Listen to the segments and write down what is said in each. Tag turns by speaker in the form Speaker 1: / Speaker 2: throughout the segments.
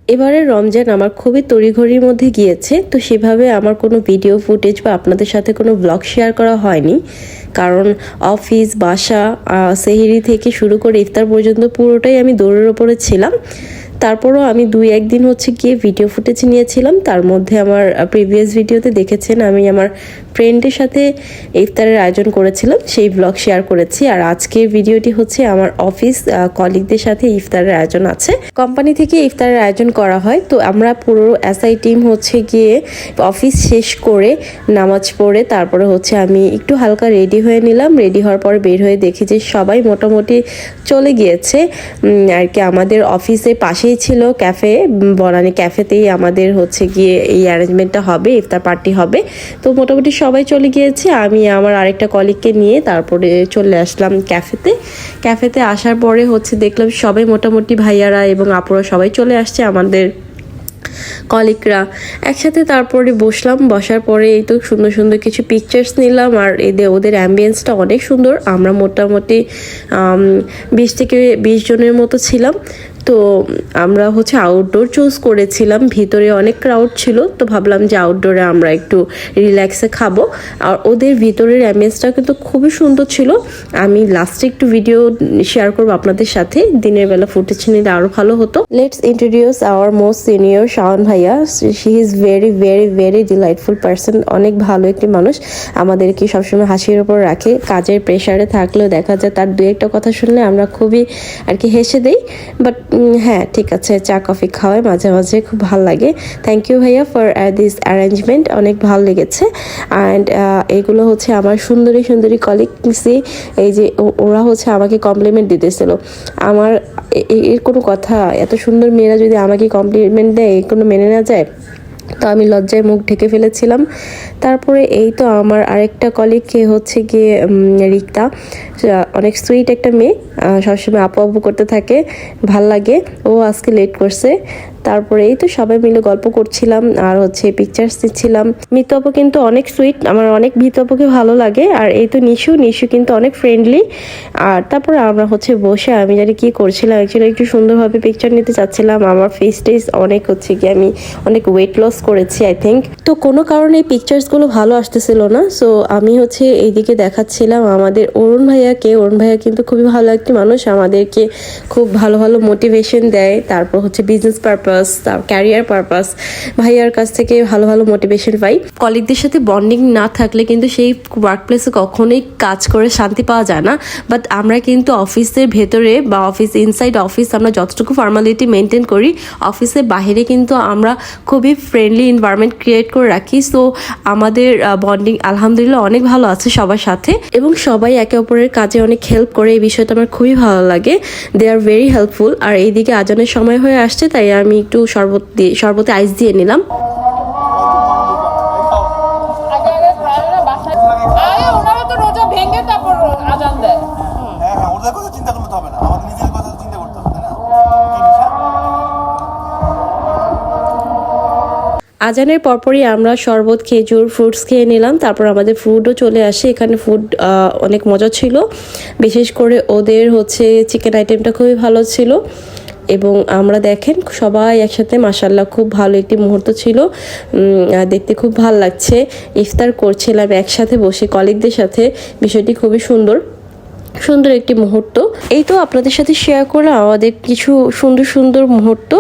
Speaker 1: এবারে রমজান আমার খুবই তড়িঘড়ির মধ্যে গিয়েছে, তো সেভাবে আমার কোনো ভিডিও ফুটেজ বা আপনাদের সাথে কোনো ব্লগ শেয়ার করা হয়নি। কারণ অফিস, বাসা, সেহরি থেকে শুরু করে ইফতার পর্যন্ত পুরোটাই আমি দৌড়ের ওপরে ছিলাম। তারপরও আমি 2-1 দিন হচ্ছে গিয়ে ভিডিও ফুটেজ নিয়েছিলাম। তার মধ্যে আমার প্রিভিয়াস ভিডিওতে দেখেছেন আমি আমার ফ্রেন্ডের সাথে ইফতারের আয়োজন করেছিলাম, সেই ব্লগ শেয়ার করেছি। আর আজকের ভিডিওটি হচ্ছে আমার অফিস কলিগদের সাথে ইফতারের আয়োজন আছে। কোম্পানি থেকে ইফতারের আয়োজন করা হয়, তো আমরা পুরো এসআই টিম হচ্ছে গিয়ে অফিস শেষ করে নামাজ পড়ে তারপরে হচ্ছে আমি একটু হালকা রেডি হয়ে নিলাম। রেডি হওয়ার পরে বের হয়ে দেখি যে সবাই মোটামুটি চলে গিয়েছে আর কি। আমাদের অফিসের পাশেই ছিল ক্যাফে, বনানী ক্যাফেতেই আমাদের হচ্ছে গিয়ে এই অ্যারেঞ্জমেন্টটা হবে, ইফতার পার্টি হবে। তো মোটামুটি সবাই চলে গিয়েছে, আমি আমার আরেকটা কলিগকে নিয়ে তারপরে চলে আসলাম ক্যাফেতে আসার পরে হচ্ছে দেখলাম সবাই মোটামুটি ভাইয়ারা এবং আপুরা সবাই চলে আসছে, আমাদের কলিগরা একসাথে। তারপরে বসার পরে এই তো সুন্দর সুন্দর কিছু পিকচার্স নিলাম। আর ওদের অ্যাম্বিয়েন্সটা অনেক সুন্দর। আমরা মোটামুটি 20 থেকে 20 জনের মতো ছিলাম। তো আমরা হচ্ছে আউটডোর চুজ করেছিলাম, ভিতরে অনেক ক্রাউড ছিল, তো ভাবলাম যে আউটডোরে আমরা একটু রিল্যাক্সে খাবো। আর ওদের ভিতরের অ্যাম্বিয়েন্সটা কিন্তু খুবই সুন্দর ছিল। আমি লাস্টে একটু ভিডিও শেয়ার করবো আপনাদের সাথে, দিনের বেলা ফুটেজ নিলে আরও ভালো হতো। Let's introduce our most senior Shaon ভাইয়া। She is very very very delightful person, অনেক ভালো একটি মানুষ, আমাদেরকে সবসময় হাসির ওপর রাখে। কাজের প্রেশারে থাকলেও দেখা যায় তার 2-1টা কথা শুনলে আমরা খুবই আর কি হেসে দেই। বাট হ্যাঁ, ঠিক আছে, চা কফি খাওয়ায় মাঝে মাঝে, খুব ভালো লাগে। থ্যাংক ইউ ভাইয়া ফর দিস অ্যারেঞ্জমেন্ট, অনেক ভালো লেগেছে। অ্যান্ড এগুলো হচ্ছে আমার সুন্দরী সুন্দরী কলিগসি, এই যে ওরা হচ্ছে আমাকে কমপ্লিমেন্ট দিতেছিল। আমার এর কোনো কথা, এত সুন্দর মেয়েরা যদি আমাকে কমপ্লিমেন্ট দেয়, কোনো মেনে না যায়। তো আমি লজ্জায় মুখ ঢেকে ফেলেছিলাম। তারপরে এই তো আমার আরেকটা কলিগকে হচ্ছে গিয়ে রিক্তা, অনেক সুইট একটা মেয়ে, সবসময় আপু আপু করতে থাকে, ভাল লাগে। ও আজকে লেট করছে। তারপরে এই তো সবাই মিলে গল্প করছিলাম আর হচ্ছে পিকচার্স দিচ্ছিলাম। মিতু আপু কিন্তু অনেক সুইট, আমার অনেক মিতু আপুকে ভালো লাগে। আর এই তো নিশু কিন্তু অনেক ফ্রেন্ডলি। আর তারপরে আমরা হচ্ছে বসে আমি জানি কি করছিলাম, অ্যাকচুয়ালি একটু সুন্দরভাবে পিকচার নিতে চাচ্ছিলাম। আমার ফেস টেস অনেক হচ্ছে কি, আমি অনেক ওয়েট লস করেছি আই থিঙ্ক। তো কোনো কারণে এই পিকচার্সগুলো ভালো আসতেছিল না, সো আমি হচ্ছে এইদিকে দেখাচ্ছিলাম আমাদের অরুণ ভাইয়াকে। অরুণ ভাইয়া কিন্তু খুবই ভালো একটি মানুষ, আমাদেরকে খুব ভালো ভালো মোটিভেশন দেয়। তারপর হচ্ছে বিজনেস পারপাস, ক্যারিয়ার পারপাস, ভাইয়ার কাছ থেকে ভালো ভালো মোটিভেশন পাই। কলিগদের সাথে বন্ডিং না থাকলে কিন্তু সেই ওয়ার্ক প্লেসে কখনোই কাজ করে শান্তি পাওয়া যায় না। বাট আমরা কিন্তু অফিসের ভেতরে বা ইনসাইড অফিস আমরা যতটুকু ফর্মালিটি মেনটেন করি, অফিসের বাইরে কিন্তু আমরা খুবই ফ্রেন্ডলি এনভায়রনমেন্ট ক্রিয়েট করে রাখি। সো আমাদের বন্ডিং আলহামদুলিল্লাহ অনেক ভালো আছে সবার সাথে, এবং সবাই একে অপরের কাজে অনেক হেল্প করে। এই বিষয়টা আমার খুবই ভালো লাগে, দে আর ভেরি হেল্পফুল। আর এইদিকে আজানের সময় হয়ে আসছে, তাই আমি একটু শরবতে আইস দিয়ে নিলাম। আজানের পরপরই আমরা শরবত, খেজুর, ফ্রুটস খেয়ে নিলাম। তারপর আমাদের ফুডও চলে আসে। এখানে ফুড অনেক মজা ছিল, বিশেষ করে ওদের হচ্ছে চিকেন আইটেমটা খুবই ভালো ছিল। এবং আমরা দেখেন সবাই একসাথে, মাশাআল্লাহ খুব ভালো একটি মুহূর্ত ছিল, দেখতে খুব ভালো লাগছে। ইফতার করছিলাম একসাথে বসে কলিগদের সাথে, বিষয়টি খুবই সুন্দর একটি মুহূর্ত। এই তো আপনাদের সাথে শেয়ার করলাম আমাদের কিছু সুন্দর সুন্দর মুহূর্ত।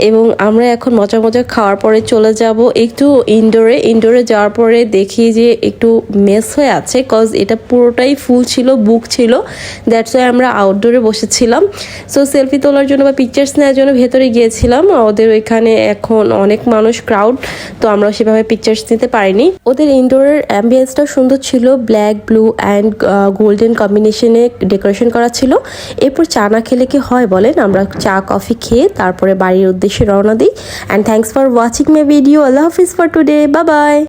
Speaker 1: এবং আমরা এখন মজা খাওয়ার পরে চলে যাব একটু ইনডোরে যাওয়ার পরে দেখি যে একটু মেস হয়ে আছে, কজ এটা পুরোটাই ফুল ছিল, বুক ছিল। দ্যাটস ওয়াই আমরা আউটডোরে বসেছিলাম। সো সেলফি তোলার জন্য বা পিকচার্স নেওয়ার জন্য ভেতরে গিয়েছিলাম। ওদের ওইখানে এখন অনেক মানুষ, ক্রাউড, তো আমরা সেভাবে পিকচার্স নিতে পারিনি। ওদের ইনডোরের অ্যাম্বিয়েন্সটা সুন্দর ছিল, ব্ল্যাক, ব্লু অ্যান্ড গোল্ডেন কম্বিনেশনে ডেকোরেশন করা ছিল। এরপর চা না খেলে কি হয় বলেন, আমরা চা কফি খেয়ে তারপরে বাড়ির উদ্দেশ্যে রওনা দিই। And thanks for watching my video. Allah Hafiz for today, bye bye.